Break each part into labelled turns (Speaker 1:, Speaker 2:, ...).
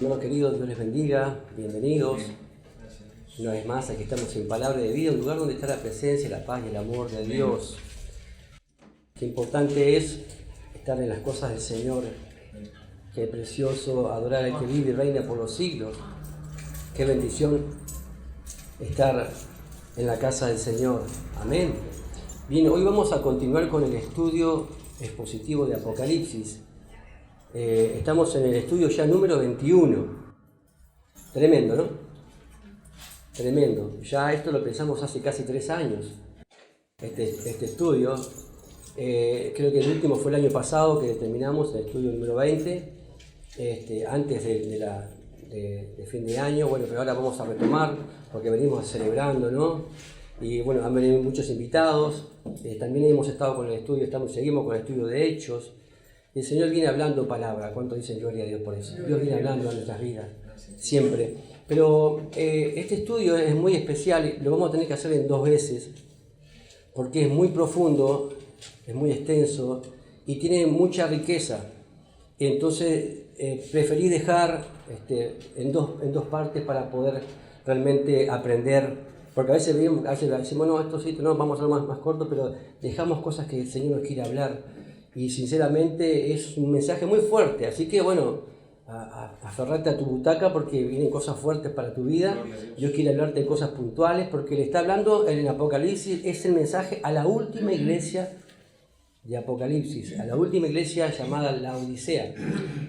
Speaker 1: Hermanos queridos, Dios les bendiga, bienvenidos. Una vez más, aquí estamos en Palabra de Vida, un lugar donde está la presencia, la paz y el amor de Dios. Qué importante es estar en las cosas del Señor. Qué precioso adorar al que vive y reina por los siglos. Qué bendición estar en la casa del Señor. Amén. Bien, hoy vamos a continuar con el estudio expositivo de Apocalipsis. Estamos en el estudio ya número 21. Tremendo, ¿no? Tremendo. Ya esto lo pensamos hace casi 3 años, este estudio. Creo que el último fue el año pasado que terminamos el estudio número 20, antes de fin de año. Bueno, pero ahora vamos a retomar porque venimos celebrando, ¿no? Y bueno, han venido muchos invitados. También hemos estado con el estudio, seguimos con el estudio de Hechos. El Señor viene hablando palabra. ¿Cuánto dicen gloria a Dios por eso? Dios viene hablando a nuestras vidas, siempre. Pero este estudio es muy especial y lo vamos a tener que hacer en 2 veces, porque es muy profundo, es muy extenso y tiene mucha riqueza. Entonces preferí dejar en dos partes para poder realmente aprender, porque a veces decimos, no, esto sí, no, vamos a hacerlo más corto, pero dejamos cosas que el Señor nos quiere hablar. Y sinceramente es un mensaje muy fuerte, así que bueno, aferrate a tu butaca porque vienen cosas fuertes para tu vida. Dios quiere hablarte de cosas puntuales porque le está hablando en el Apocalipsis, es el mensaje a la última iglesia de Apocalipsis, a la última iglesia llamada la Odisea.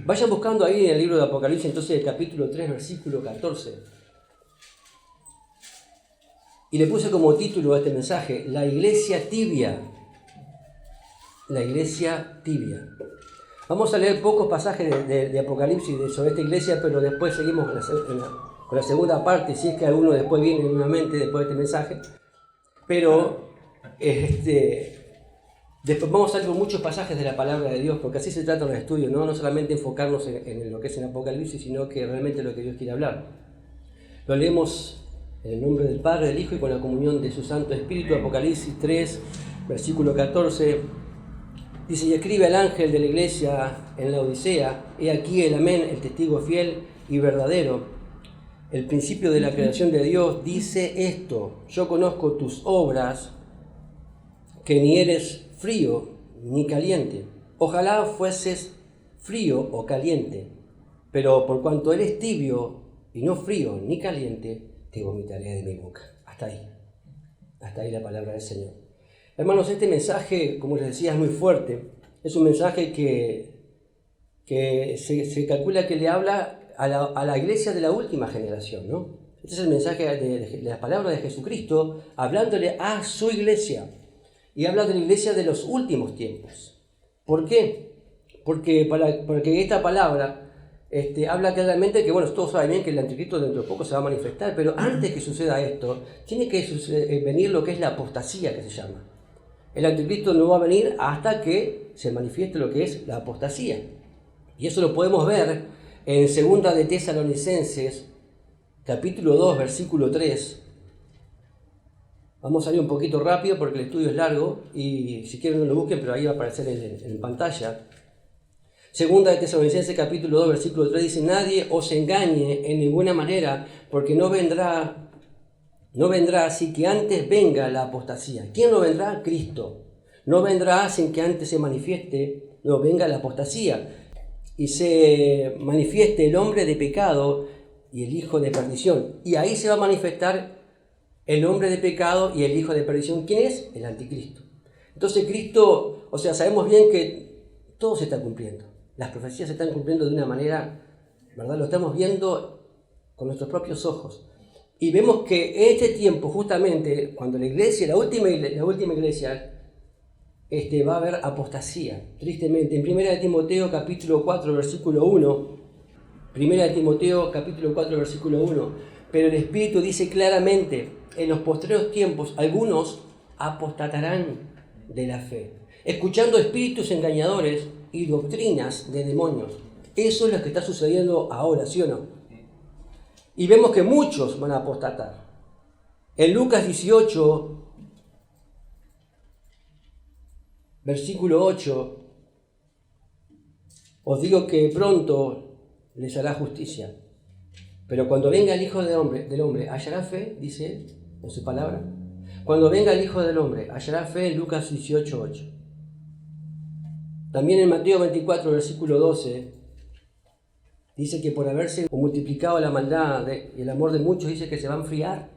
Speaker 1: Vayan buscando ahí en el libro de Apocalipsis, entonces el capítulo 3, versículo 14. Y le puse como título a este mensaje, la iglesia tibia. La iglesia tibia. Vamos a leer pocos pasajes de Apocalipsis sobre esta iglesia, pero después seguimos con la segunda parte, si es que alguno después viene nuevamente después de este mensaje. Pero después vamos a ver muchos pasajes de la palabra de Dios, porque así se trata en el estudio, no solamente enfocarnos en lo que es en Apocalipsis, sino que realmente lo que Dios quiere hablar. Lo leemos en el nombre del Padre, del Hijo y con la comunión de su Santo Espíritu. Apocalipsis 3, versículo 14. Dice, y escribe al ángel de la iglesia en la Odisea, he aquí el Amén, el testigo fiel y verdadero, el principio de la creación de Dios, dice esto, yo conozco tus obras, que ni eres frío ni caliente. Ojalá fueses frío o caliente, pero por cuanto eres tibio y no frío ni caliente, te vomitaré de mi boca. Hasta ahí la palabra del Señor. Hermanos, este mensaje, como les decía, es muy fuerte. Es un mensaje que se calcula que le habla a la iglesia de la última generación, ¿no? Este es el mensaje de las palabras de Jesucristo, hablándole a su iglesia. Y habla de la iglesia de los últimos tiempos. ¿Por qué? Porque esta palabra habla claramente que, bueno, todos saben bien que el anticristo dentro de poco se va a manifestar, pero antes que suceda esto, tiene que venir lo que es la apostasía, que se llama. El anticristo no va a venir hasta que se manifieste lo que es la apostasía. Y eso lo podemos ver en 2 de Tesalonicenses, capítulo 2, versículo 3. Vamos a ir un poquito rápido porque el estudio es largo y si quieren no lo busquen, pero ahí va a aparecer en pantalla. 2 de Tesalonicenses, capítulo 2, versículo 3 dice, nadie os engañe en ninguna manera, porque no vendrá sin que antes venga la apostasía. ¿Quién no vendrá? Cristo. No vendrá sin que antes se manifieste, no venga la apostasía y se manifieste el hombre de pecado y el hijo de perdición. Y ahí se va a manifestar el hombre de pecado y el hijo de perdición. ¿Quién es? El anticristo. Entonces Cristo, o sea, sabemos bien que todo se está cumpliendo. Las profecías se están cumpliendo de una manera, ¿verdad? Lo estamos viendo con nuestros propios ojos. Y vemos que en este tiempo, justamente, cuando la iglesia, la última iglesia, va a haber apostasía, tristemente. En 1 de Timoteo, capítulo 4, versículo 1, 1 de Timoteo, capítulo 4, versículo 1, pero el Espíritu dice claramente, en los postreros tiempos, algunos apostatarán de la fe, escuchando espíritus engañadores y doctrinas de demonios. Eso es lo que está sucediendo ahora, ¿sí o no? Y vemos que muchos van a apostatar. En Lucas 18, versículo 8, os digo que pronto les hará justicia. Pero cuando venga el Hijo del Hombre, ¿hallará fe? Dice él en su palabra. Cuando venga el Hijo del Hombre, ¿hallará fe? En Lucas 18:8. También en Mateo 24, versículo 12, dice que por haberse multiplicado la maldad y el amor de muchos, dice que se va a enfriar.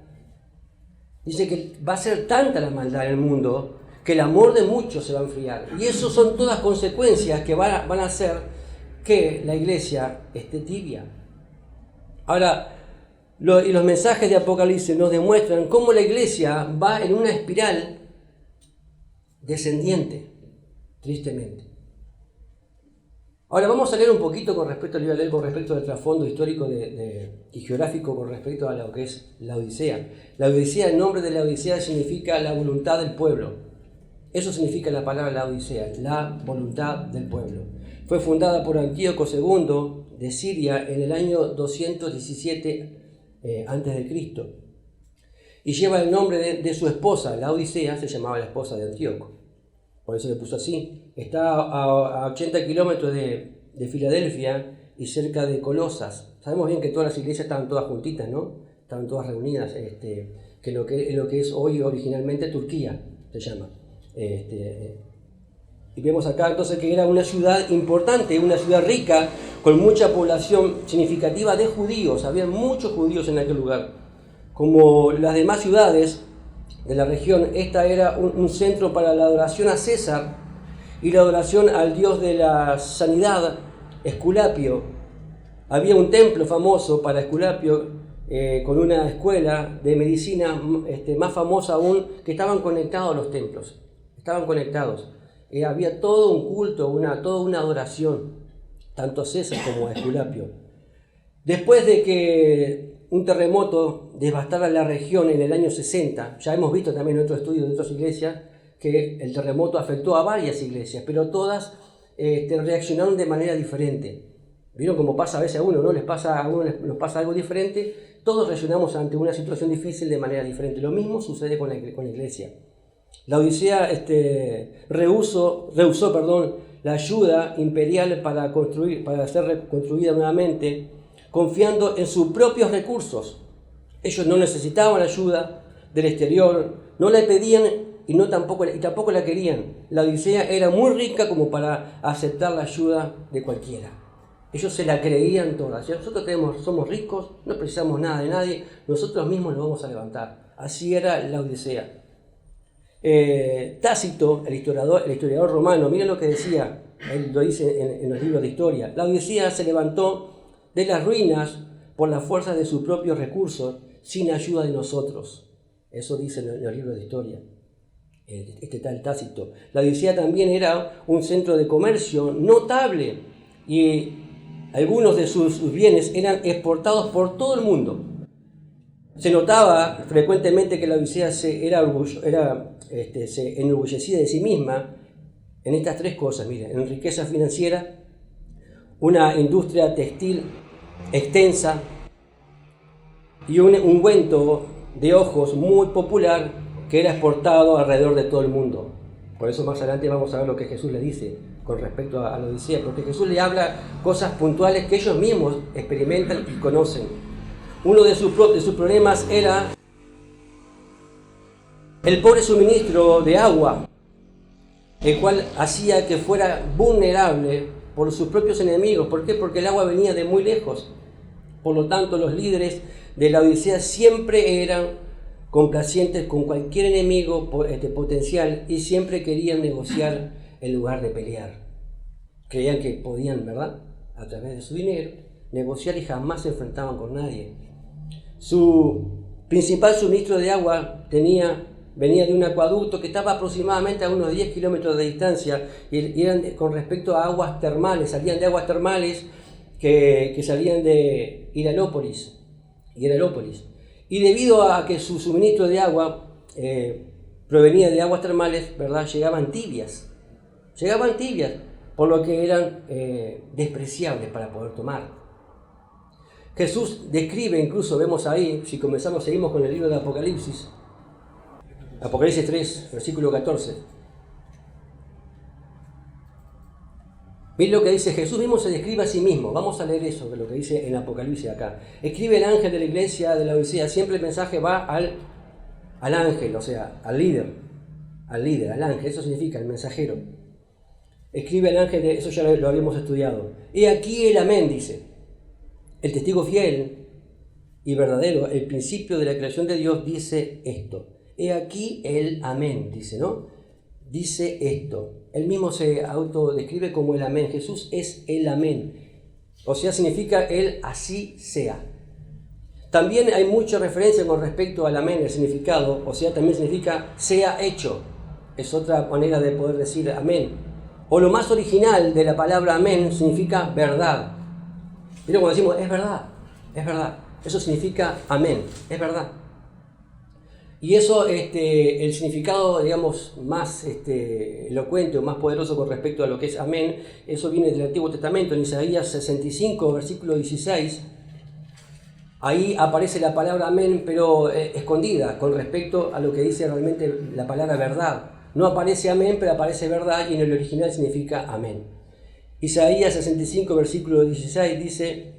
Speaker 1: Dice que va a ser tanta la maldad en el mundo que el amor de muchos se va a enfriar. Y eso son todas consecuencias que van a hacer que la iglesia esté tibia. Ahora, y los mensajes de Apocalipsis nos demuestran cómo la iglesia va en una espiral descendiente, tristemente. Ahora vamos a leer un poquito con respecto al trasfondo histórico y geográfico con respecto a lo que es la Odisea. La Odisea, el nombre de la Odisea significa la voluntad del pueblo. Eso significa la palabra la Odisea, la voluntad del pueblo. Fue fundada por Antíoco II de Siria en el año 217 a.C. y lleva el nombre de su esposa. La Odisea se llamaba la esposa de Antíoco. Por eso le puso así. Está a 80 kilómetros de Filadelfia y cerca de Colosas. Sabemos bien que todas las iglesias estaban todas juntitas, ¿no? Estaban todas reunidas, que lo que es hoy originalmente Turquía se llama. Y vemos acá entonces que era una ciudad importante, una ciudad rica, con mucha población significativa de judíos. Había muchos judíos en aquel lugar. Como las demás ciudades de la región, esta era un centro para la adoración a César y la adoración al dios de la sanidad, Esculapio. Había un templo famoso para Esculapio, con una escuela de medicina más famosa aún, que estaban conectados a los templos. Estaban conectados. Había todo un culto, toda una adoración, tanto a César como a Esculapio. Después de que un terremoto devastara la región en el año 60, ya hemos visto también en otros estudios de otras iglesias que el terremoto afectó a varias iglesias, pero todas reaccionaron de manera diferente. ¿Vieron cómo pasa a veces a uno, ¿no? Nos pasa algo diferente, todos reaccionamos ante una situación difícil de manera diferente. Lo mismo sucede con la iglesia. La Odisea rehusó la ayuda imperial para ser reconstruida nuevamente, confiando en sus propios recursos. Ellos no necesitaban ayuda del exterior, no la pedían y tampoco la querían. La Odisea era muy rica como para aceptar la ayuda de cualquiera. Ellos se la creían toda. Si nosotros somos ricos, no precisamos nada de nadie, nosotros mismos nos vamos a levantar. Así era la Odisea. Tácito, el historiador romano, miren lo que decía, él lo dice en los libros de historia. La Odisea se levantó de las ruinas por la fuerza de sus propios recursos, sin ayuda de nosotros. Eso dice en los libros de historia, tal Tácito. La Odisea también era un centro de comercio notable y algunos de sus bienes eran exportados por todo el mundo. Se notaba frecuentemente que la Odisea se enorgullecía de sí misma en estas tres cosas, miren, en riqueza financiera, una industria textil extensa y un ungüento de ojos muy popular que era exportado alrededor de todo el mundo. Por eso más adelante vamos a ver lo que Jesús le dice con respecto a la Odisea, porque Jesús le habla cosas puntuales que ellos mismos experimentan y conocen. Uno de sus problemas era el pobre suministro de agua, el cual hacía que fuera vulnerable por sus propios enemigos. ¿Por qué? Porque el agua venía de muy lejos. Por lo tanto, los líderes de la Odisea siempre eran complacientes con cualquier enemigo potencial y siempre querían negociar en lugar de pelear. Creían que podían, ¿verdad?, a través de su dinero, negociar y jamás se enfrentaban con nadie. Su principal suministro de agua venía de un acueducto que estaba aproximadamente a unos 10 kilómetros de distancia y eran con respecto a aguas termales, salían de aguas termales que salían de Hierapolis. Y debido a que su suministro de agua provenía de aguas termales, ¿verdad?, llegaban tibias, por lo que eran despreciables para poder tomar. Jesús describe, incluso vemos ahí, si seguimos con el libro de Apocalipsis 3, versículo 14. Miren lo que dice Jesús mismo, se describe a sí mismo. Vamos a leer eso, lo que dice en Apocalipsis acá. Escribe el ángel de la iglesia de la Odisea. Siempre el mensaje va al ángel, o sea, al líder, al ángel. Eso significa el mensajero. Escribe el ángel, eso ya lo habíamos estudiado. He aquí el amén, dice. El testigo fiel y verdadero, el principio de la creación de Dios, dice esto. He aquí el amén, dice, ¿no? Dice esto. Él mismo se autodescribe como el amén. Jesús es el amén. O sea, significa el así sea. También hay mucha referencia con respecto al amén, el significado. O sea, también significa sea hecho. Es otra manera de poder decir amén. O lo más original de la palabra amén significa verdad. Pero cuando decimos es verdad, es verdad. Eso significa amén, es verdad. Y eso, el significado, digamos, más elocuente o más poderoso con respecto a lo que es amén, eso viene del Antiguo Testamento, en Isaías 65, versículo 16. Ahí aparece la palabra amén, pero escondida con respecto a lo que dice realmente la palabra verdad. No aparece amén, pero aparece verdad, y en el original significa amén. Isaías 65, versículo 16 dice: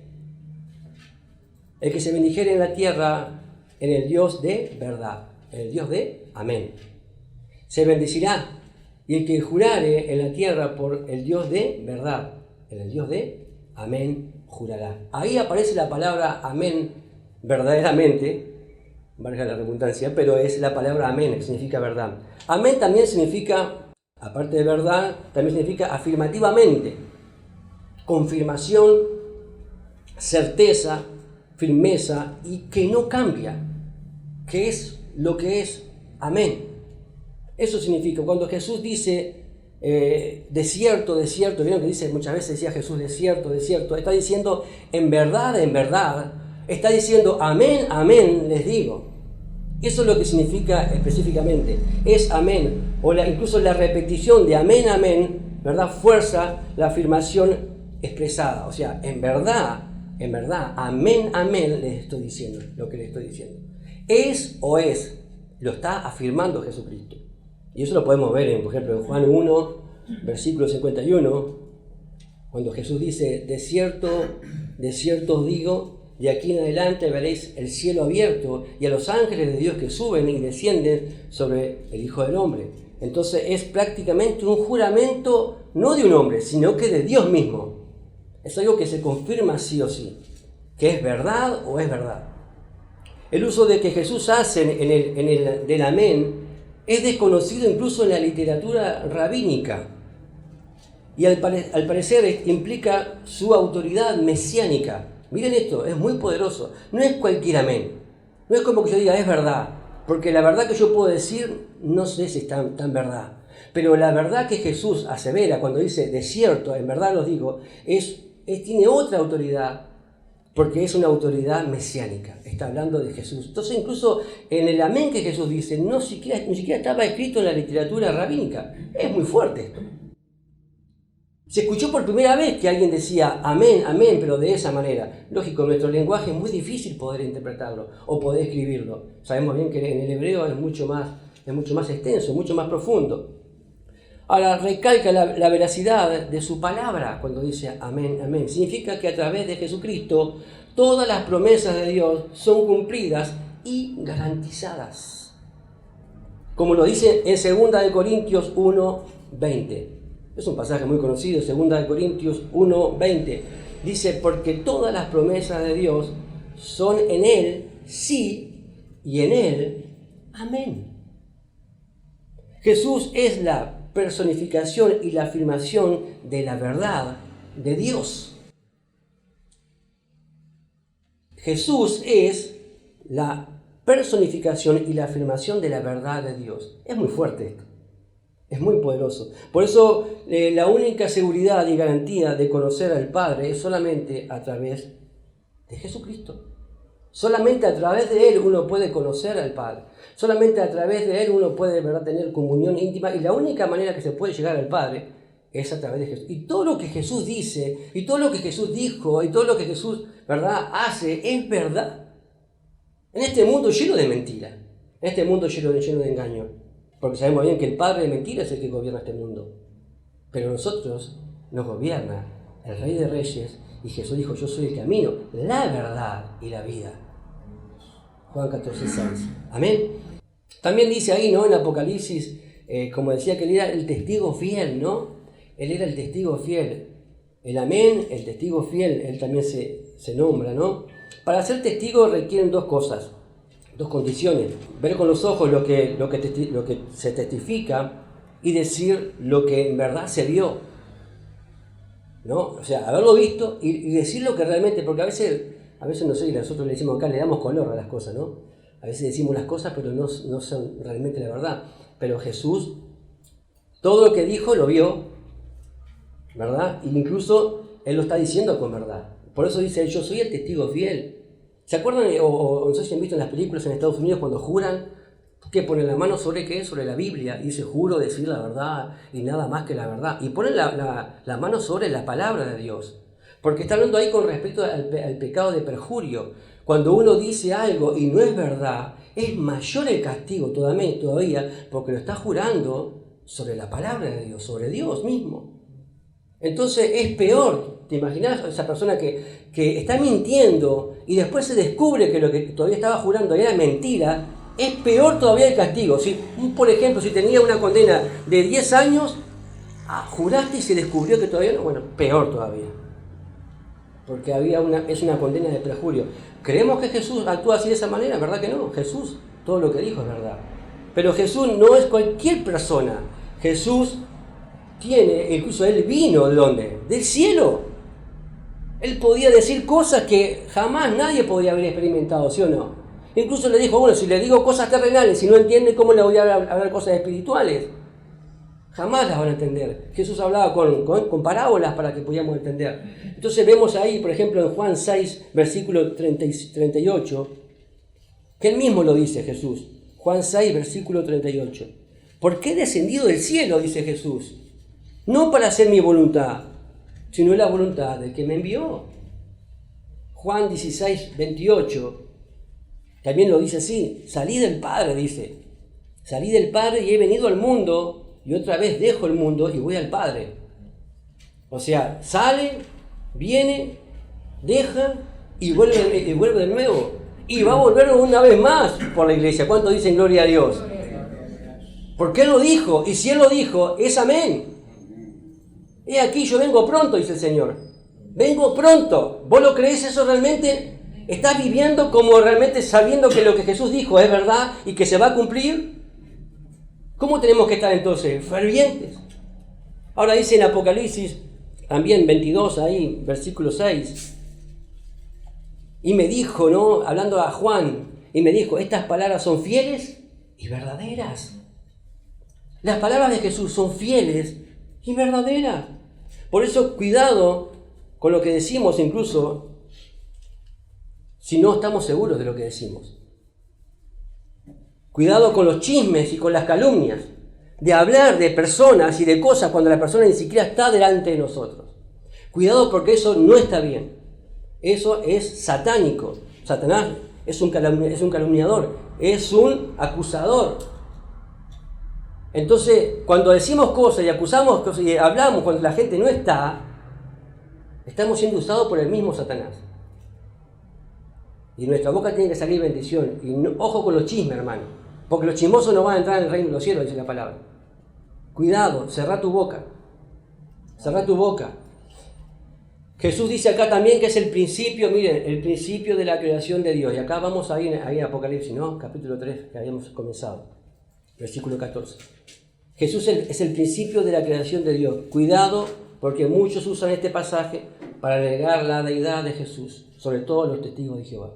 Speaker 1: el que se bendijere en la tierra en el Dios de verdad, en el Dios de amén, se bendecirá. Y el que jurare en la tierra por el Dios de verdad, en el Dios de amén, jurará. Ahí aparece la palabra amén verdaderamente, valga la redundancia, pero es la palabra amén, que significa verdad. Amén también significa, aparte de verdad, también significa afirmativamente, confirmación, certeza, firmeza, y que no cambia, que es lo que es amén. Eso significa, cuando Jesús dice desierto, desierto, vieron que dice muchas veces, decía Jesús desierto, desierto, está diciendo en verdad, está diciendo amén, amén, les digo. Eso es lo que significa específicamente, es amén, o incluso la repetición de amén, amén, ¿verdad? Fuerza la afirmación expresada, o sea, en verdad, amén, amén, les estoy diciendo lo que les estoy diciendo. Es o es, lo está afirmando Jesucristo. Y eso lo podemos ver, por ejemplo, en Juan 1, versículo 51, cuando Jesús dice: de cierto os digo, de aquí en adelante veréis el cielo abierto y a los ángeles de Dios que suben y descienden sobre el Hijo del Hombre. Entonces es prácticamente un juramento, no de un hombre, sino que de Dios mismo. Es algo que se confirma sí o sí, que es verdad o es verdad. El uso de que Jesús hace del amén es desconocido incluso en la literatura rabínica, y al parecer implica su autoridad mesiánica. Miren esto, es muy poderoso. No es cualquier amén, no es como que yo diga es verdad, porque la verdad que yo puedo decir no sé si es tan verdad, pero la verdad que Jesús asevera cuando dice de cierto, en verdad os digo, tiene otra autoridad, porque es una autoridad mesiánica, está hablando de Jesús. Entonces incluso en el amén que Jesús dice, ni siquiera estaba escrito en la literatura rabínica. Es muy fuerte esto. Se escuchó por primera vez que alguien decía amén, amén, pero de esa manera. Lógico, en nuestro lenguaje es muy difícil poder interpretarlo o poder escribirlo. Sabemos bien que en el hebreo es mucho más extenso, mucho más profundo. Ahora, recalca la veracidad de su palabra cuando dice amén, amén. Significa que a través de Jesucristo todas las promesas de Dios son cumplidas y garantizadas. Como lo dice en 2 Corintios 1:20. Es un pasaje muy conocido, 2 Corintios 1:20. Dice: porque todas las promesas de Dios son en Él sí y en Él amén. Jesús es la personificación y la afirmación de la verdad de Dios. Jesús es la personificación y la afirmación de la verdad de Dios. Es muy fuerte esto, es muy poderoso. Por eso la única seguridad y garantía de conocer al Padre es solamente a través de Jesucristo. Solamente a través de Él uno puede conocer al Padre. Solamente a través de Él uno puede, ¿verdad?, tener comunión íntima. Y la única manera que se puede llegar al Padre es a través de Jesús. Y todo lo que Jesús dice, y todo lo que Jesús dijo, y todo lo que Jesús, ¿verdad?, hace, es verdad. En este mundo lleno de mentira. En este mundo lleno de engaño. Porque sabemos bien que el padre de mentira es el que gobierna este mundo. Pero nosotros nos gobierna, el Rey de Reyes, y Jesús dijo, yo soy el camino, la verdad y la vida. Juan 14:6. Amén. También dice ahí, ¿no? En Apocalipsis, como decía, que él era el testigo fiel, ¿no? Él era el testigo fiel. El amén, el testigo fiel, él también se nombra, ¿no? Para ser testigo requieren dos cosas, dos condiciones. Ver con los ojos lo que se testifica y decir lo que en verdad se vio, ¿no? O sea, haberlo visto y decir lo que realmente, porque a veces no sé, nosotros le decimos acá, le damos color a las cosas, ¿no? A veces decimos las cosas, pero no son realmente la verdad. Pero Jesús, todo lo que dijo lo vio, ¿verdad? E incluso Él lo está diciendo con verdad. Por eso dice, yo soy el testigo fiel. ¿Se acuerdan, o no sé si han visto en las películas en Estados Unidos cuando juran, que ponen la mano sobre qué? Sobre la Biblia, y dice, juro decir la verdad y nada más que la verdad. Y ponen la mano sobre la palabra de Dios. Porque está hablando ahí con respecto al pecado de perjurio. Cuando uno dice algo y no es verdad, es mayor el castigo todavía, porque lo está jurando sobre la palabra de Dios, sobre Dios mismo. Entonces es peor. ¿Te imaginas a esa persona que está mintiendo y después se descubre que lo que todavía estaba jurando era mentira? Es peor todavía el castigo. Por ejemplo, si tenía una condena de 10 años, juraste y se descubrió que todavía no, bueno, peor todavía. Porque es una condena de perjurio. ¿Creemos que Jesús actúa así de esa manera? ¿Verdad que no? Jesús, todo lo que dijo es verdad. Pero Jesús no es cualquier persona. Jesús incluso Él vino ¿de dónde? Del cielo. Él podía decir cosas que jamás nadie podía haber experimentado, ¿sí o no? Incluso le dijo, bueno, si le digo cosas terrenales, si no entiende, ¿cómo le voy a hablar cosas espirituales? Jamás las van a entender. Jesús hablaba con parábolas para que pudiéramos entender. Entonces vemos ahí, por ejemplo, en Juan 6, versículo 38, que él mismo lo dice Jesús. Juan 6, versículo 38. ¿Por qué he descendido del cielo? Dice Jesús. No para hacer mi voluntad, sino la voluntad del que me envió. Juan 16, 28. También lo dice así. Salí del Padre, dice. Salí del Padre y he venido al mundo. Y otra vez dejo el mundo y voy al Padre. O sea, sale, viene, deja y vuelve de nuevo. Y va a volver una vez más por la iglesia. ¿Cuántos dicen gloria a Dios? Porque Él lo dijo. Y si Él lo dijo, es amén. He aquí, yo vengo pronto, dice el Señor. Vengo pronto. ¿Vos lo creés eso realmente? ¿Estás viviendo como realmente sabiendo que lo que Jesús dijo es verdad y que se va a cumplir? ¿Cómo tenemos que estar entonces? Fervientes. Ahora dice en Apocalipsis, también 22, ahí, versículo 6. Y me dijo, ¿no? Hablando a Juan, y me dijo, estas palabras son fieles y verdaderas. Las palabras de Jesús son fieles y verdaderas. Por eso, cuidado con lo que decimos, incluso si no estamos seguros de lo que decimos. Cuidado con los chismes y con las calumnias, de hablar de personas y de cosas cuando la persona ni siquiera está delante de nosotros. Cuidado porque eso no está bien. Eso es satánico. Satanás es un calumniador, es un acusador. Entonces, cuando decimos cosas y acusamos cosas y hablamos cuando la gente no está, estamos siendo usados por el mismo Satanás. Y de nuestra boca tiene que salir bendición. Y ojo con los chismes, hermano. Porque los chismosos no van a entrar en el reino de los cielos, dice la palabra. Cuidado, cerrá tu boca. Cerrá tu boca. Jesús dice acá también que es el principio, miren, el principio de la creación de Dios. Y acá vamos ahí en Apocalipsis, ¿no? Capítulo 3, que habíamos comenzado. Versículo 14. Jesús es el principio de la creación de Dios. Cuidado, porque muchos usan este pasaje para negar la deidad de Jesús, sobre todo los testigos de Jehová.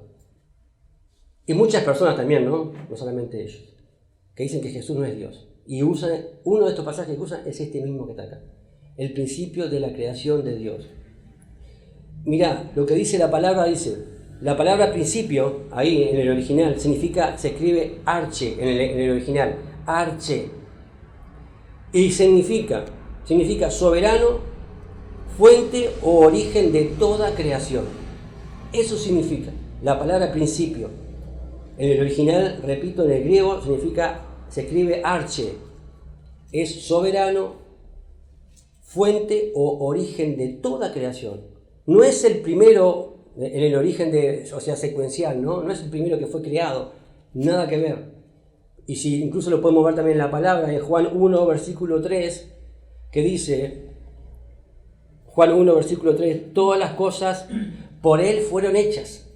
Speaker 1: Y muchas personas también, ¿no? No solamente ellos, que dicen que Jesús no es Dios. Y usan, uno de estos pasajes que usan es este mismo que está acá. El principio de la creación de Dios. Mirá, lo que dice la palabra, la palabra principio, ahí en el original, se escribe arche en el original, arche. Y significa soberano, fuente o origen de toda creación. Eso significa la palabra principio. En el original, repito, en el griego se escribe arche. Es soberano, fuente o origen de toda creación. No es el primero en el origen secuencial, ¿no? No es el primero que fue creado, nada que ver. Y si incluso lo podemos ver también en la palabra, en Juan 1, versículo 3, que dice, Juan 1, versículo 3, todas las cosas por Él fueron hechas.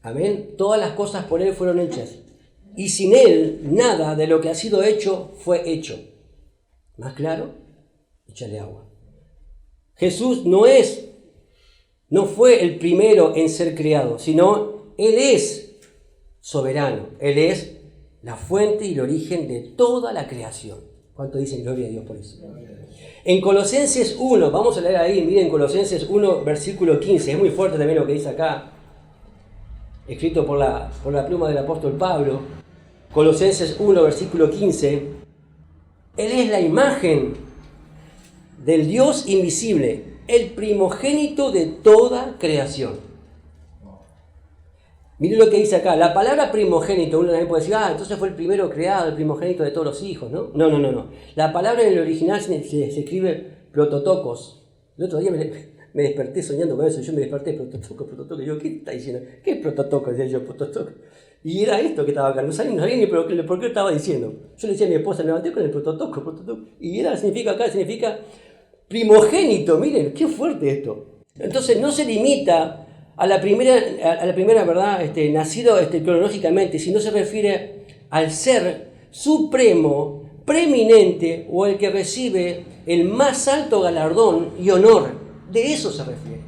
Speaker 1: Amén. Todas las cosas por Él fueron hechas. Y sin Él, nada de lo que ha sido hecho fue hecho. ¿Más claro? Échale agua. Jesús no fue el primero en ser creado, sino Él es soberano. Él es la fuente y el origen de toda la creación. ¿Cuánto dicen gloria a Dios por eso? En Colosenses 1, vamos a leer ahí, miren Colosenses 1, versículo 15. Es muy fuerte también lo que dice acá, escrito por la pluma del apóstol Pablo. Colosenses 1, versículo 15. Él es la imagen del Dios invisible, el primogénito de toda creación. Miren lo que dice acá. La palabra primogénito, uno también puede decir, entonces fue el primero creado, el primogénito de todos los hijos, ¿no? No. La palabra en el original se escribe prototokos. El otro día me desperté soñando con eso. Yo me desperté prototokos. Yo, ¿qué está diciendo? ¿Qué es prototokos? Decía yo, prototokos. Y era esto que estaba acá. No sabía ni por qué lo estaba diciendo. Yo le decía a mi esposa, me levanté con el prototokos. Y significa primogénito. Miren, qué fuerte esto. Entonces no se limita a la primera verdad, nacido cronológicamente, sino se refiere al ser supremo, preeminente o el que recibe el más alto galardón y honor. De eso se refiere.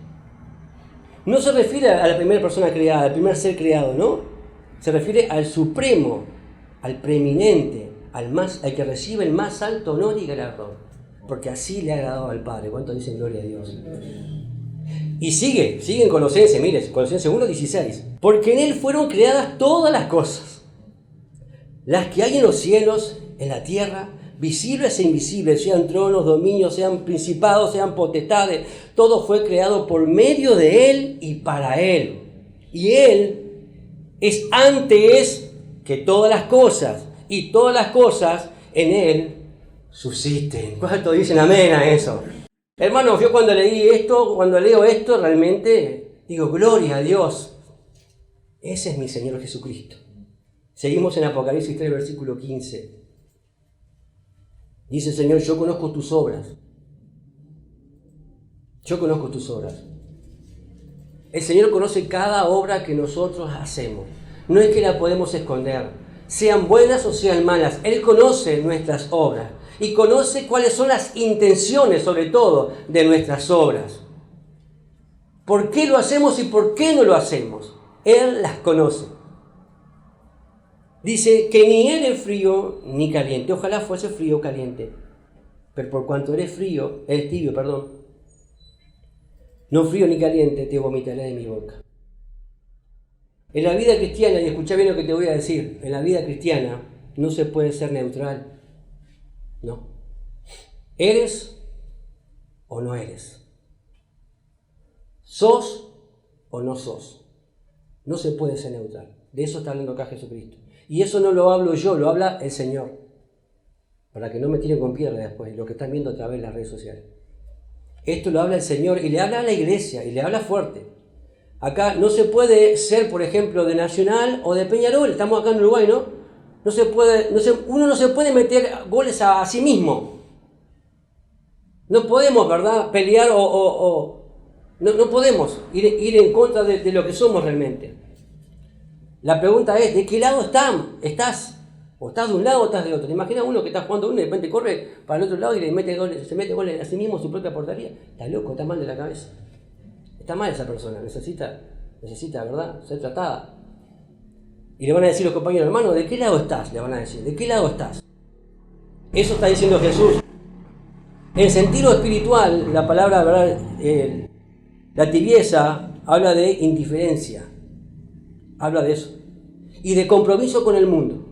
Speaker 1: No se refiere a la primera persona creada, al primer ser creado, ¿no? Se refiere al supremo, al preeminente, al que recibe el más alto honor y galardón. Porque así le ha agradado al Padre. ¿Cuánto dicen gloria a Dios? Y sigue en Colosenses, mire, Colosenses 1:16. Porque en Él fueron creadas todas las cosas, las que hay en los cielos, en la tierra, visibles e invisibles, sean tronos, dominios, sean principados, sean potestades. Todo fue creado por medio de Él y para Él. Y Él es antes que todas las cosas, y todas las cosas en Él subsisten. ¿Cuánto dicen amén a eso? Hermanos, yo cuando leo esto, realmente digo, gloria a Dios. Ese es mi Señor Jesucristo. Seguimos en Apocalipsis 3, versículo 15. Dice el Señor, yo conozco tus obras. Yo conozco tus obras. El Señor conoce cada obra que nosotros hacemos. No es que la podemos esconder, sean buenas o sean malas. Él conoce nuestras obras. Y conoce cuáles son las intenciones, sobre todo, de nuestras obras. ¿Por qué lo hacemos y por qué no lo hacemos? Él las conoce. Dice que ni Él es frío ni caliente. Ojalá fuese frío o caliente. Pero por cuanto eres tibio, no frío ni caliente, te vomitaré de mi boca. En la vida cristiana, y escucha bien lo que te voy a decir, en la vida cristiana no se puede ser neutral. No. ¿Eres o no eres? ¿Sos o no sos? No se puede ser neutral. De eso está hablando acá Jesucristo. Y eso no lo hablo yo, lo habla el Señor. Para que no me tiren con piedra después, lo que están viendo a través de las redes sociales. Esto lo habla el Señor y le habla a la iglesia y le habla fuerte. Acá no se puede ser, por ejemplo, de Nacional o de Peñarol. Estamos acá en Uruguay, ¿no? Uno no se puede meter goles a sí mismo. No podemos, ¿verdad? Pelear no podemos ir en contra de lo que somos realmente. La pregunta es, ¿de qué lado estás? O estás de un lado o estás de otro. Imagina uno que está jugando uno y de repente corre para el otro lado y se mete goles a sí mismo en su propia portería. Está loco, está mal de la cabeza. Está mal esa persona, necesita, ¿verdad?, ser tratada. Y le van a decir los compañeros, hermano, ¿de qué lado estás? Le van a decir, ¿de qué lado estás? Eso está diciendo Jesús. En sentido espiritual, la palabra, ¿verdad?, la tibieza habla de indiferencia. Habla de eso. Y de compromiso con el mundo.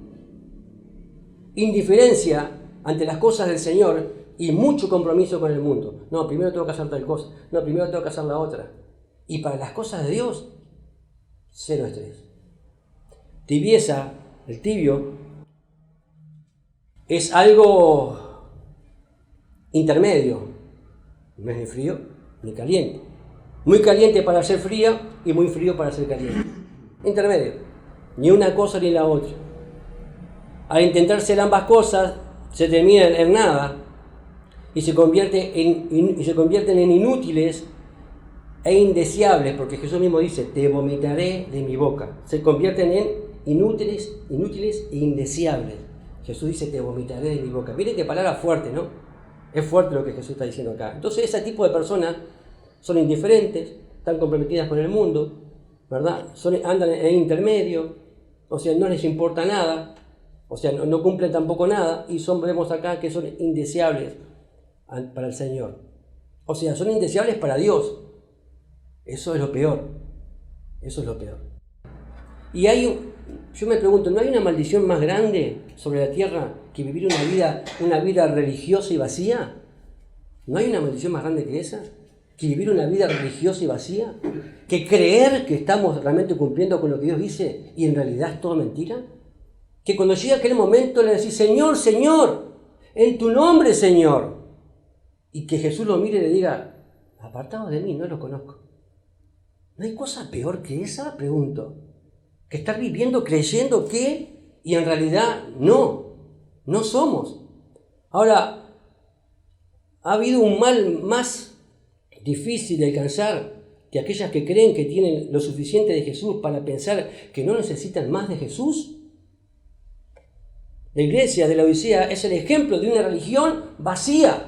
Speaker 1: Indiferencia ante las cosas del Señor y mucho compromiso con el mundo. No, primero tengo que hacer tal cosa. No, primero tengo que hacer la otra. Y para las cosas de Dios, cero estrés. Tibieza, el tibio, es algo intermedio. No es ni frío ni caliente. Muy caliente para ser fría y muy frío para ser caliente. Intermedio. Ni una cosa ni la otra. Al intentar ser ambas cosas, se termina en nada y se convierten en inútiles e indeseables, porque Jesús mismo dice, te vomitaré de mi boca. Se convierten en inútiles e indeseables. Jesús dice, te vomitaré de mi boca. Miren qué palabra fuerte, ¿no? Es fuerte lo que Jesús está diciendo acá. Entonces, ese tipo de personas son indiferentes, están comprometidas con el mundo, ¿verdad? Andan en intermedio, o sea, no les importa nada, o sea, no cumplen tampoco nada, y vemos acá que son indeseables para el Señor. O sea, son indeseables para Dios. Eso es lo peor. Eso es lo peor. Y yo me pregunto, ¿no hay una maldición más grande sobre la tierra que vivir una vida religiosa y vacía? ¿No hay una maldición más grande que esa? ¿Que vivir una vida religiosa y vacía? ¿Que creer que estamos realmente cumpliendo con lo que Dios dice y en realidad es todo mentira? Que cuando llega aquel momento le decís, Señor, Señor, en tu nombre, Señor. Y que Jesús lo mire y le diga, apartados de mí, no los conozco. ¿No hay cosa peor que esa? Pregunto. Que estar viviendo creyendo que, y en realidad no somos. Ahora, ha habido un mal más difícil de alcanzar que aquellas que creen que tienen lo suficiente de Jesús para pensar que no necesitan más de Jesús. La iglesia de la Odisea es el ejemplo de una religión vacía.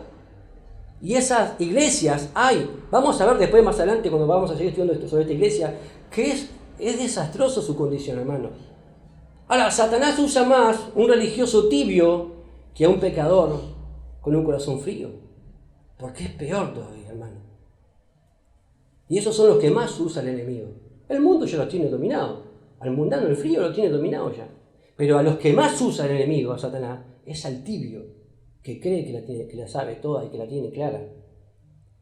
Speaker 1: Y esas iglesias hay. Vamos a ver después, más adelante, cuando vamos a seguir estudiando sobre esta iglesia, que es desastroso su condición, hermanos. Ahora, Satanás usa más un religioso tibio que a un pecador con un corazón frío. Porque es peor todavía, hermano. Y esos son los que más usa el enemigo. El mundo ya lo tiene dominado. Al mundano, el frío lo tiene dominado ya. Pero a los que más usa el enemigo, a Satanás, es al tibio, que cree que la sabe toda y que la tiene clara.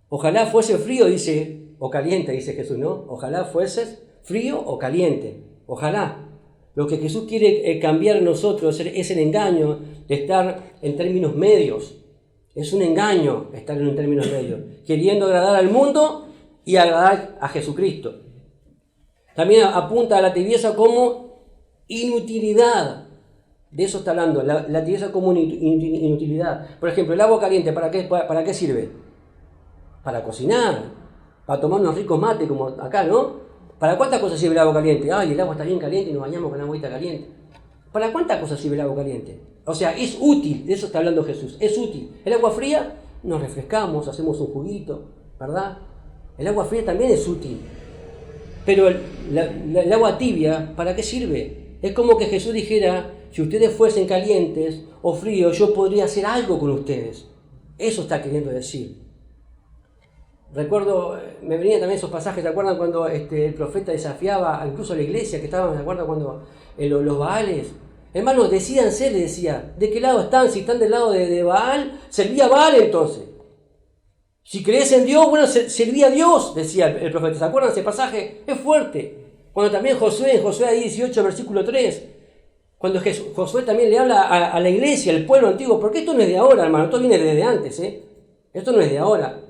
Speaker 1: Ojalá fuese frío, dice, o caliente, dice Jesús, ¿no? Ojalá fueses frío o caliente. Ojalá. Lo que Jesús quiere cambiar en nosotros es el engaño de estar en términos medios. Es un engaño estar en términos medios, queriendo agradar al mundo y agradar a Jesucristo. También apunta a la tibieza como inutilidad. De eso está hablando, la tibieza como inutilidad. Por ejemplo, el agua caliente, ¿para qué sirve? Para cocinar, para tomar unos ricos mates como acá, ¿no? ¿Para cuántas cosas sirve el agua caliente? Ay, el agua está bien caliente y nos bañamos con agüita caliente. ¿Para cuántas cosas sirve el agua caliente? O sea, es útil, de eso está hablando Jesús, es útil. El agua fría, nos refrescamos, hacemos un juguito, ¿verdad? El agua fría también es útil. Pero el agua tibia, ¿para qué sirve? Es como que Jesús dijera, si ustedes fuesen calientes o fríos, yo podría hacer algo con ustedes. Eso está queriendo decir. Recuerdo, me venían también esos pasajes, ¿se acuerdan cuando el profeta desafiaba incluso a la iglesia que estaban, ¿se acuerdan cuando los Baales? Hermanos, decídanse, le decía, ¿de qué lado están? Si están del lado de Baal, servía a Baal entonces. Si crees en Dios, bueno, servía a Dios, decía el profeta. ¿Se acuerdan ese pasaje? Es fuerte. Cuando también en Josué ahí 18, versículo 3, cuando Josué también le habla a la iglesia, al pueblo antiguo, porque esto no es de ahora, hermano, esto viene desde antes, ¿eh? Esto no es de ahora.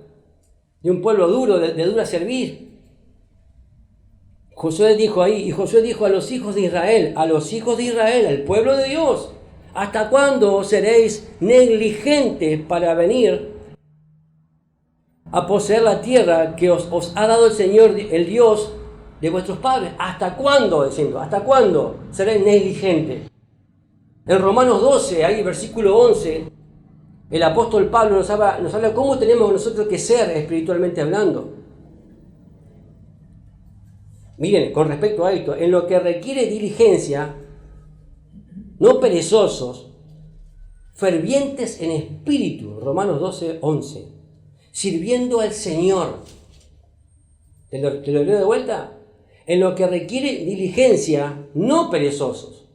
Speaker 1: De un pueblo duro, de dura servir. Josué dijo ahí, y Josué dijo a los hijos de Israel, al pueblo de Dios, ¿hasta cuándo seréis negligentes para venir a poseer la tierra que os ha dado el Señor, el Dios de vuestros padres? ¿Hasta cuándo? Diciendo, ¿hasta cuándo seréis negligentes? En Romanos 12, ahí versículo 11, el apóstol Pablo nos habla cómo tenemos nosotros que ser espiritualmente hablando. Miren, con respecto a esto, en lo que requiere diligencia, no perezosos, fervientes en espíritu, Romanos 12, 11, sirviendo al Señor. ¿Te lo leo de vuelta? En lo que requiere diligencia, no perezosos,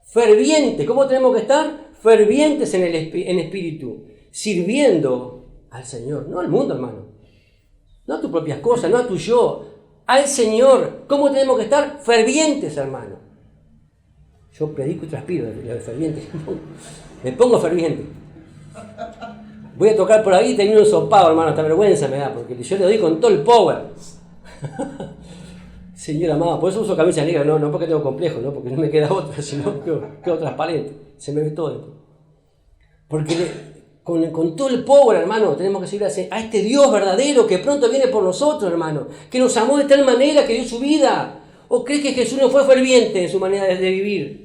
Speaker 1: fervientes. ¿Cómo tenemos que estar? Fervientes en espíritu, sirviendo al Señor, no al mundo, hermano, no a tus propias cosas, no a tu yo, al Señor. ¿Cómo tenemos que estar? Fervientes, hermano. Yo predico y transpiro de ferviente, me pongo ferviente. Voy a tocar por ahí y termino ensopado, hermano, hasta vergüenza me da, porque yo le doy con todo el power. Señor amado, por eso uso camisa negra, no porque tengo complejo, no porque no me queda otra, sino que quedo transparente, se me ve todo. Porque con todo el power, hermano, tenemos que seguir a este Dios verdadero que pronto viene por nosotros, hermano, que nos amó de tal manera que dio su vida. ¿O crees que Jesús no fue ferviente en su manera de vivir?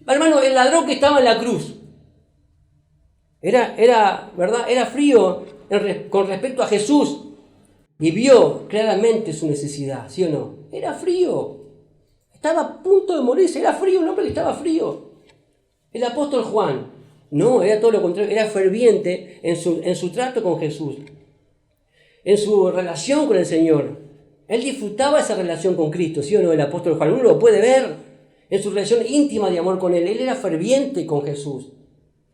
Speaker 1: Hermano, el ladrón que estaba en la cruz, ¿verdad? Era frío con respecto a Jesús y vio claramente su necesidad, ¿sí o no? Era frío, estaba a punto de morirse, era frío, un hombre que estaba frío. El apóstol Juan, no, era todo lo contrario, era ferviente en su trato con Jesús, en su relación con el Señor. Él disfrutaba esa relación con Cristo, ¿sí o no? El apóstol Juan, uno lo puede ver en su relación íntima de amor con Él. Él era ferviente con Jesús,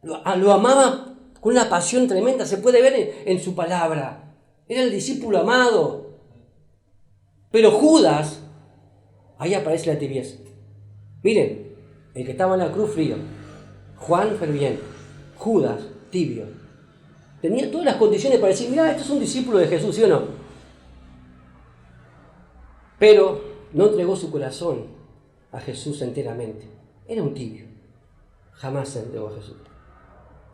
Speaker 1: lo amaba con una pasión tremenda, se puede ver en su palabra. Era el discípulo amado. Pero Judas, ahí aparece la tibieza. Miren, el que estaba en la cruz frío, Juan ferviente, Judas tibio. Tenía todas las condiciones para decir, mira, esto es un discípulo de Jesús, ¿sí o no? Pero no entregó su corazón a Jesús enteramente. Era un tibio. Jamás se entregó a Jesús.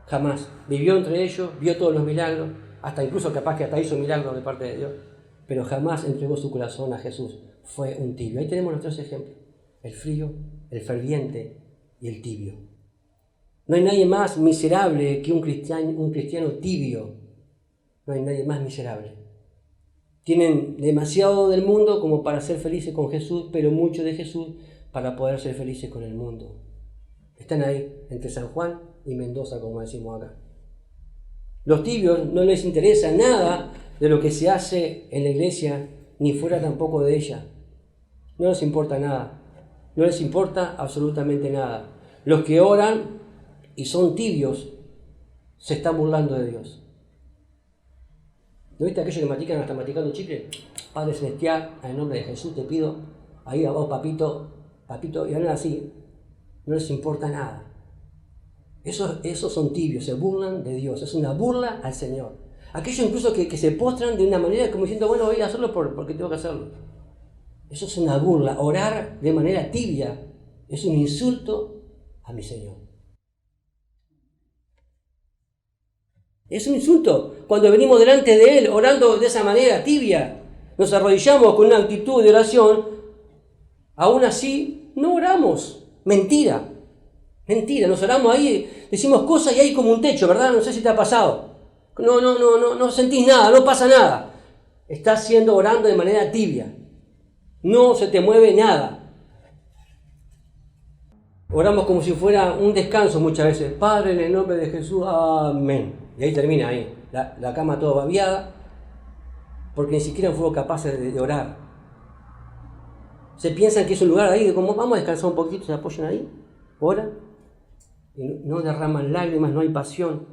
Speaker 1: Jamás. Vivió entre ellos, vio todos los milagros, hasta incluso capaz que hasta hizo milagros de parte de Dios, pero jamás entregó su corazón a Jesús. Fue un tibio. Ahí tenemos los tres ejemplos. El frío, el ferviente y el tibio. No hay nadie más miserable que un cristiano tibio. No hay nadie más miserable. Tienen demasiado del mundo como para ser felices con Jesús, pero mucho de Jesús para poder ser felices con el mundo. Están ahí, entre San Juan y Mendoza, como decimos acá. Los tibios no les interesa nada de lo que se hace en la iglesia, ni fuera tampoco de ella. No les importa nada. No les importa absolutamente nada. Los que oran y son tibios se están burlando de Dios. ¿No viste aquellos que matican hasta maticando chicle? Padre Celestial, en el nombre de Jesús te pido, ahí a vos, papito, y hablan así, no les importa nada. Esos son tibios, se burlan de Dios, es una burla al Señor. Aquellos incluso que se postran de una manera como diciendo, bueno, voy a hacerlo porque tengo que hacerlo. Eso es una burla, orar de manera tibia es un insulto a mi Señor. Es un insulto. Cuando venimos delante de Él orando de esa manera tibia, nos arrodillamos con una actitud de oración, aún así no oramos. Mentira, nos oramos ahí, decimos cosas y hay como un techo, ¿verdad? No sé si te ha pasado. No sentís nada, no pasa nada. Estás orando de manera tibia. No se te mueve nada. Oramos como si fuera un descanso muchas veces. Padre, en el nombre de Jesús, amén. Y ahí termina ahí, la cama toda babiada, porque ni siquiera fueron capaces de orar. Se piensan que es un lugar ahí, de como vamos a descansar un poquito, se apoyan ahí, oran, y no derraman lágrimas, no hay pasión,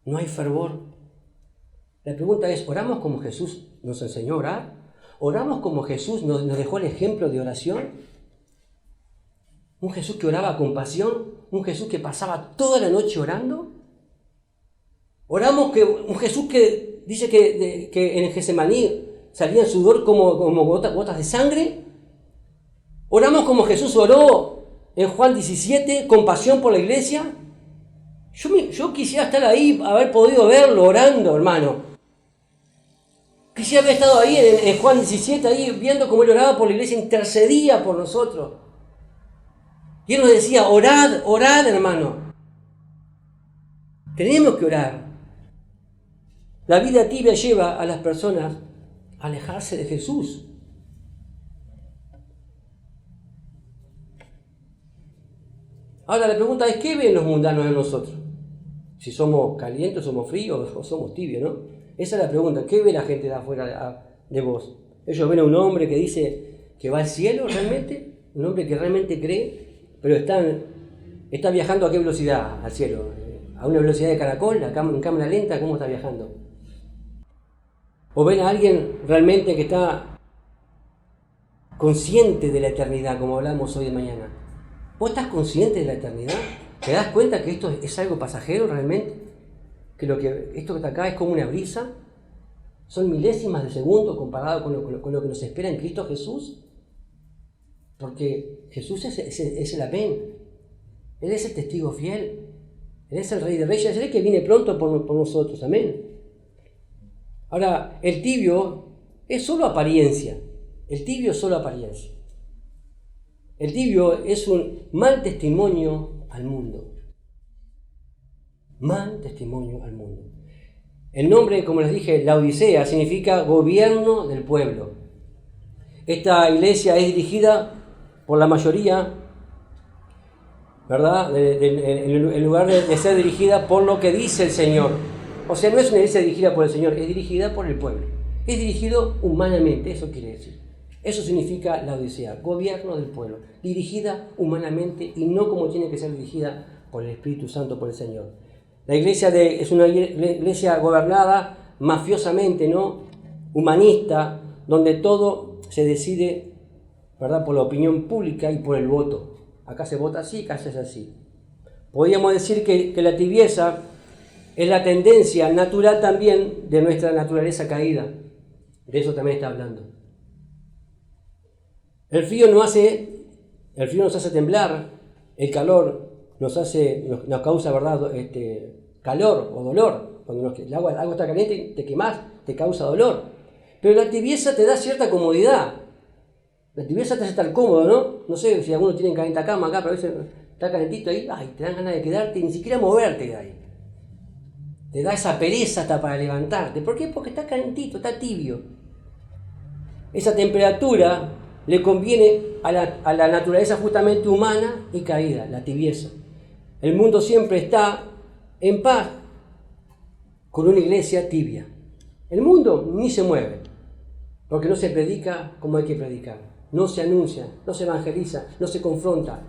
Speaker 1: no hay fervor. La pregunta es, ¿oramos como Jesús nos enseñó a orar? ¿Oramos como Jesús nos dejó el ejemplo de oración? ¿Un Jesús que oraba con pasión? ¿Un Jesús que pasaba toda la noche orando? Oramos que un Jesús que dice que en el Getsemaní salía sudor como gotas de sangre. Oramos como Jesús oró en Juan 17 con pasión por la iglesia. Yo quisiera estar ahí, haber podido verlo orando, hermano. Quisiera haber estado ahí en Juan 17, ahí viendo cómo él oraba por la iglesia, intercedía por nosotros. Y él nos decía, orad, hermano. Tenemos que orar. La vida tibia lleva a las personas a alejarse de Jesús. Ahora la pregunta es, ¿qué ven los mundanos en nosotros? Si somos calientes, somos fríos o somos tibios, ¿no? Esa es la pregunta. ¿Qué ve la gente de afuera de vos? Ellos ven a un hombre que dice que va al cielo realmente, un hombre que realmente cree, pero está viajando a qué velocidad al cielo. A una velocidad de caracol, en cámara lenta, ¿cómo está viajando? O ven a alguien realmente que está consciente de la eternidad, como hablamos hoy de mañana. ¿Vos estás consciente de la eternidad? ¿Te das cuenta que esto es algo pasajero realmente? que esto que está acá es como una brisa, son milésimas de segundo comparado con lo que nos espera en Cristo Jesús. Porque Jesús es el amén, Él es el testigo fiel, Él es el Rey de Reyes, Él es el que viene pronto por nosotros, amén. Ahora, el tibio es solo apariencia, el tibio es solo apariencia. El tibio es un mal testimonio al mundo. Mal testimonio al mundo. El nombre, como les dije, Laodicea, significa gobierno del pueblo. Esta iglesia es dirigida por la mayoría, ¿verdad? En lugar de ser dirigida por lo que dice el Señor. O sea, no es una iglesia dirigida por el Señor, es dirigida por el pueblo. Es dirigido humanamente, eso quiere decir. Eso significa la Odisea, gobierno del pueblo, dirigida humanamente y no como tiene que ser dirigida por el Espíritu Santo, por el Señor. La iglesia es una iglesia gobernada mafiosamente, ¿no? Humanista, donde todo se decide, ¿verdad?, por la opinión pública y por el voto. Acá se vota así, acá se hace así. Podríamos decir que la tibieza es la tendencia natural también de nuestra naturaleza caída. De eso también está hablando. El frío nos hace temblar, el calor nos causa, ¿verdad?, calor o dolor. Cuando algo está caliente, te quemás, te causa dolor. Pero la tibieza te da cierta comodidad. La tibieza te hace estar cómodo, ¿no? No sé si algunos tienen caliente cama acá, pero a veces está calentito ahí, ay, te dan ganas de quedarte y ni siquiera moverte de ahí. Te da esa pereza hasta para levantarte. ¿Por qué? Porque está calentito, está tibio. Esa temperatura le conviene a la naturaleza justamente humana y caída, la tibieza. El mundo siempre está en paz con una iglesia tibia. El mundo ni se mueve, porque no se predica como hay que predicar. No se anuncia, no se evangeliza, no se confronta.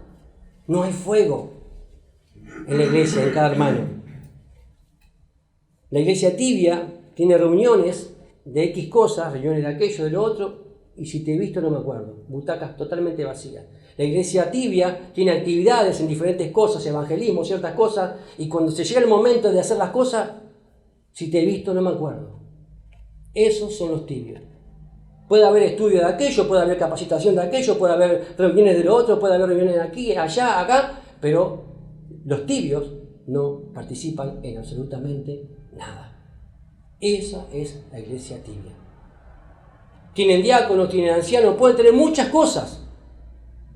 Speaker 1: No hay fuego en la iglesia, en cada hermano. La iglesia tibia tiene reuniones de X cosas, reuniones de aquello, de lo otro, y si te he visto no me acuerdo. Butacas totalmente vacías. La iglesia tibia tiene actividades en diferentes cosas, evangelismo, ciertas cosas, y cuando se llega el momento de hacer las cosas, si te he visto no me acuerdo. Esos son los tibios. Puede haber estudio de aquello, puede haber capacitación de aquello, puede haber reuniones de lo otro, puede haber reuniones de aquí, allá, acá, pero los tibios no participan en absolutamente nada. Esa es la iglesia tibia. Tienen diáconos, tienen ancianos, pueden tener muchas cosas.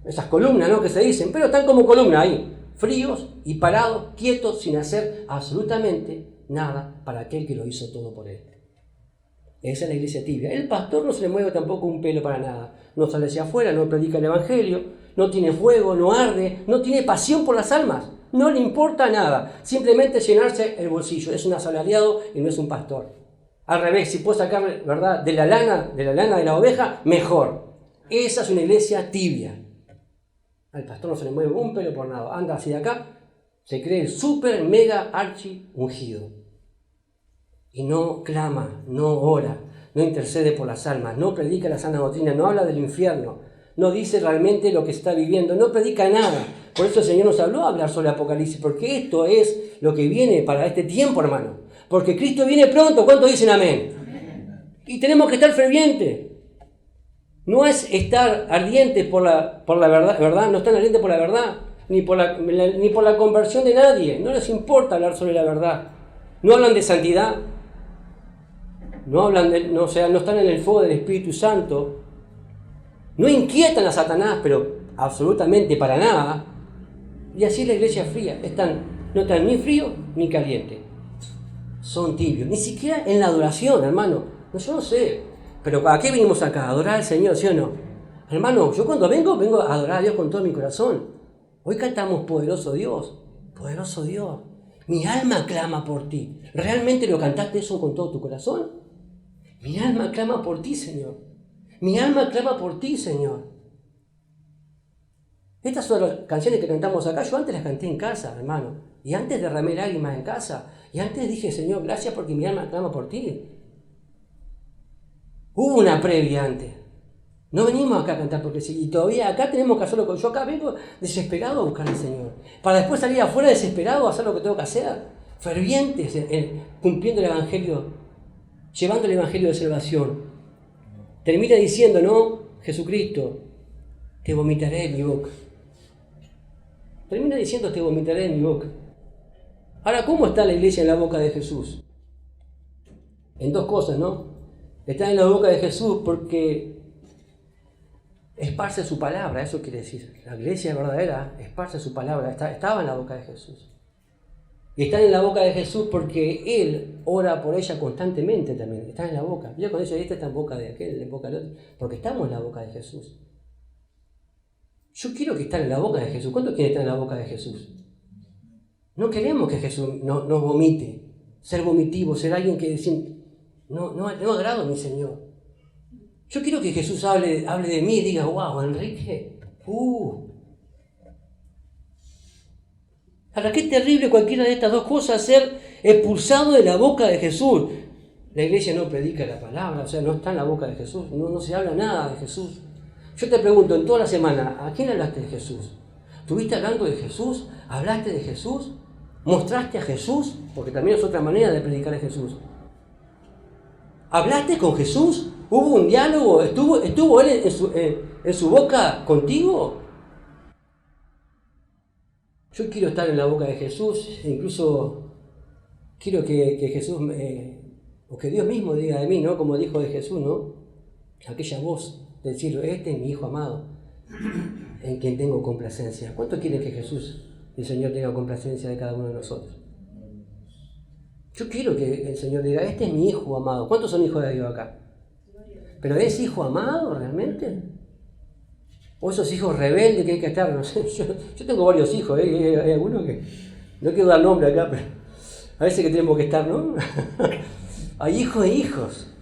Speaker 1: Esas columnas, ¿no?, que se dicen, pero están como columnas ahí, fríos y parados, quietos, sin hacer absolutamente nada para aquel que lo hizo todo por él. Esa es la iglesia tibia. El pastor no se le mueve tampoco un pelo para nada. No sale hacia afuera, no predica el evangelio, no tiene fuego, no arde, no tiene pasión por las almas. No le importa nada. Simplemente llenarse el bolsillo. Es un asalariado y no es un pastor. Al revés, si puede sacar, ¿verdad?, de la lana de la oveja, mejor. Esa es una iglesia tibia. Al pastor no se le mueve un pelo por nada. Anda así de acá, se cree el super mega archi ungido. Y no clama, no ora, no intercede por las almas, no predica la sana doctrina, no habla del infierno, no dice realmente lo que está viviendo, no predica nada. Por eso el Señor nos habló a hablar sobre el Apocalipsis, porque esto es lo que viene para este tiempo, hermano. Porque Cristo viene pronto. ¿Cuántos dicen amén? Amén. Y tenemos que estar fervientes. No es estar ardientes por la verdad, no están ardientes por la verdad, ni por la conversión de nadie. No les importa hablar sobre la verdad. No hablan de santidad. No están en el fuego del Espíritu Santo, no inquietan a Satanás, pero absolutamente para nada. Y así es la iglesia fría, no están ni frío ni caliente, son tibios, ni siquiera en la adoración, hermano. Yo no sé, pero ¿a qué vinimos acá? ¿A adorar al Señor, sí o no? Hermano, yo cuando vengo a adorar a Dios con todo mi corazón. Hoy cantamos poderoso Dios, mi alma clama por ti. ¿Realmente lo cantaste eso con todo tu corazón? Mi alma clama por ti, Señor. Mi alma clama por ti, Señor. Estas son las canciones que cantamos acá. Yo antes las canté en casa, hermano. Y antes derramé lágrimas en casa. Y antes dije, Señor, gracias porque mi alma clama por ti. Hubo una previa antes. No venimos acá a cantar porque sí. Y todavía acá tenemos que hacerlo. Yo acá vengo desesperado a buscar al Señor. Para después salir afuera desesperado a hacer lo que tengo que hacer. fervientes cumpliendo el Evangelio, llevando el Evangelio de salvación. Termina diciendo, ¿no? Jesucristo, te vomitaré en mi boca. Termina diciendo, te vomitaré en mi boca. Ahora, ¿cómo está la iglesia en la boca de Jesús? En dos cosas, ¿no? Está en la boca de Jesús porque esparce su palabra, eso quiere decir. La iglesia verdadera esparce su palabra, estaba en la boca de Jesús. Y están en la boca de Jesús porque Él ora por ella constantemente también. Está en la boca. Mira cuando ella está en boca de aquel, en boca del otro. Porque estamos en la boca de Jesús. Yo quiero que estén en la boca de Jesús. ¿Cuántos quieren estar en la boca de Jesús? No queremos que Jesús nos vomite. Ser vomitivo, ser alguien que dice, no agrado a mi Señor. Yo quiero que Jesús hable de mí y diga, wow, Enrique, Ahora, qué terrible cualquiera de estas dos cosas, ser expulsado de la boca de Jesús. La iglesia no predica la palabra, o sea, no está en la boca de Jesús, no se habla nada de Jesús. Yo te pregunto, en toda la semana, ¿a quién hablaste de Jesús? ¿Estuviste hablando de Jesús? ¿Hablaste de Jesús? ¿Mostraste a Jesús? Porque también es otra manera de predicar a Jesús. ¿Hablaste con Jesús? ¿Hubo un diálogo? ¿Estuvo Él en su boca contigo? Yo quiero estar en la boca de Jesús, incluso quiero que Jesús, o que Dios mismo diga de mí, ¿no? Como dijo de Jesús, ¿no? Aquella voz del cielo, este es mi Hijo amado, en quien tengo complacencia. ¿Cuánto quieren que Jesús, el Señor, tenga complacencia de cada uno de nosotros? Yo quiero que el Señor diga, este es mi Hijo amado. ¿Cuántos son hijos de Dios acá? ¿Pero es hijo amado realmente? ¿O esos hijos rebeldes que hay que estar? No sé, yo tengo varios hijos, hay algunos que, no quiero dar nombre acá, pero a veces que tenemos que estar, ¿no? Hay hijos e hijos.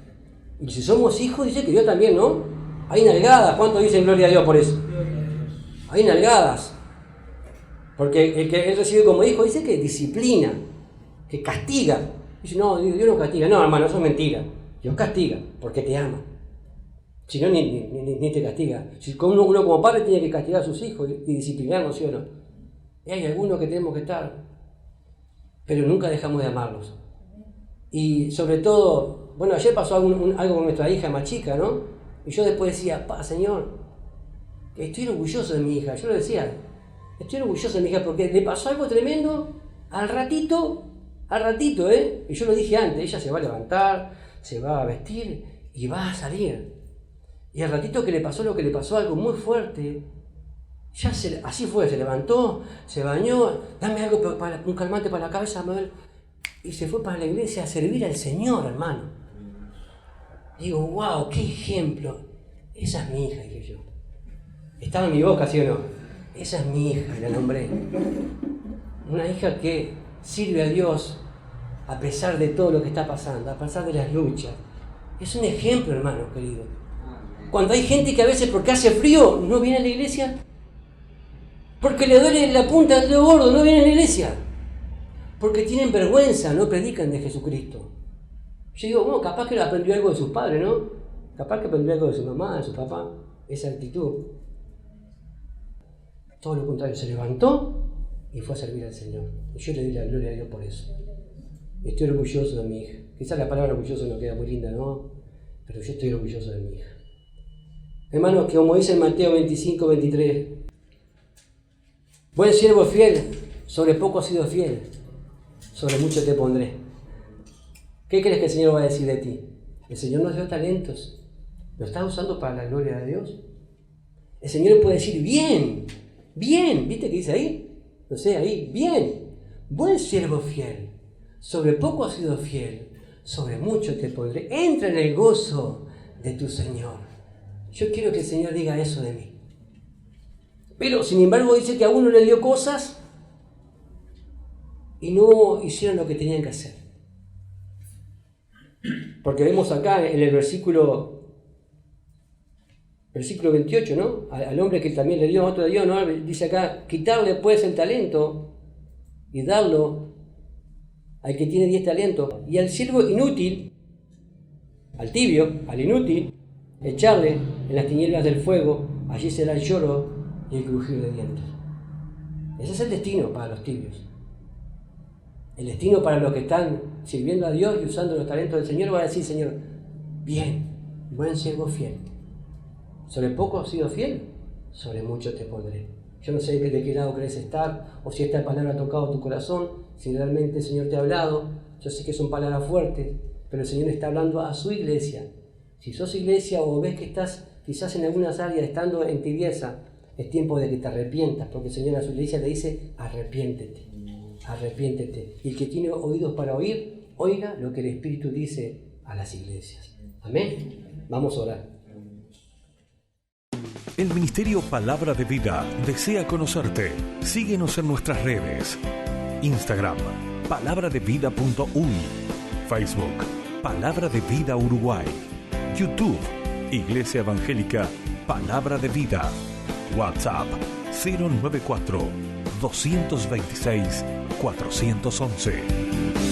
Speaker 1: Y si somos hijos, dice que Dios también, ¿no? Hay nalgadas. ¿Cuántos dicen gloria a Dios por eso? Hay nalgadas. Porque el que Él recibe como hijo dice que disciplina, que castiga. Dice, no, Dios no castiga. No, hermano, eso es mentira. Dios castiga porque te ama. Si no, ni te castiga. Si uno como padre tiene que castigar a sus hijos y disciplinarlos, ¿sí o no? Y hay algunos que tenemos que estar, pero nunca dejamos de amarlos. Y sobre todo, bueno, ayer pasó algo con nuestra hija más chica, ¿no? Y yo después decía, Señor, estoy orgulloso de mi hija. Yo lo decía, estoy orgulloso de mi hija porque le pasó algo tremendo al ratito, ¿eh? Y yo lo dije antes, ella se va a levantar, se va a vestir y va a salir. Y al ratito que le pasó lo que le pasó, algo muy fuerte, así fue, se levantó, se bañó, dame algo, un calmante para la cabeza, Mabel, y se fue para la iglesia a servir al Señor, hermano. Digo, wow, qué ejemplo. Esa es mi hija, dije yo. Estaba en mi boca, ¿sí o no? Esa es mi hija, la nombré. Una hija que sirve a Dios a pesar de todo lo que está pasando, a pesar de las luchas. Es un ejemplo, hermano querido. Cuando hay gente que a veces porque hace frío no viene a la iglesia, porque le duele la punta del dedo gordo, no viene a la iglesia, porque tienen vergüenza, no predican de Jesucristo. Yo digo, bueno, capaz que aprendió algo de sus padres, ¿no? Capaz que aprendió algo de su mamá, de su papá, esa actitud. Todo lo contrario, se levantó y fue a servir al Señor. Y yo le doy la gloria a Dios por eso. Estoy orgulloso de mi hija. Quizás la palabra orgulloso no queda muy linda, ¿no? Pero yo estoy orgulloso de mi hija. Hermanos, que como dice en Mateo 25, 23, buen siervo fiel, sobre poco has sido fiel, sobre mucho te pondré. ¿Qué crees que el Señor va a decir de ti? El Señor nos dio talentos, ¿lo estás usando para la gloria de Dios? El Señor puede decir, bien, ¿viste qué dice ahí? No sé, ahí, bien, buen siervo fiel, sobre poco has sido fiel, sobre mucho te pondré. Entra en el gozo de tu Señor. Yo quiero que el Señor diga eso de mí. Pero, sin embargo, dice que a uno le dio cosas y no hicieron lo que tenían que hacer. Porque vemos acá en el versículo 28, ¿no? Al hombre que también le dio, otro le dio, ¿no? Dice acá, quitarle pues el talento y darlo al que tiene 10 talentos. Y al siervo inútil, al tibio, al inútil, echarle en las tinieblas del fuego, allí será el lloro y el crujir de dientes. Ese es el destino para los tibios. El destino para los que están sirviendo a Dios y usando los talentos del Señor va a decir, Señor, bien, buen siervo fiel. ¿Sobre poco has sido fiel? Sobre mucho te pondré. Yo no sé de qué lado querés estar, o si esta palabra ha tocado tu corazón, si realmente el Señor te ha hablado. Yo sé que son palabras fuertes, pero el Señor está hablando a su iglesia. Si sos iglesia o ves que estás quizás en algunas áreas estando en tibieza, es tiempo de que te arrepientas, porque el Señor a su iglesia le dice, arrepiéntete, arrepiéntete. Y el que tiene oídos para oír, oiga lo que el Espíritu dice a las iglesias. Amén. Vamos a orar.
Speaker 2: El Ministerio Palabra de Vida desea conocerte. Síguenos en nuestras redes. Instagram, palabraDeVida.uy. Facebook, Palabra de Vida Uruguay. YouTube, Iglesia Evangélica Palabra de Vida. WhatsApp, 094 226 411.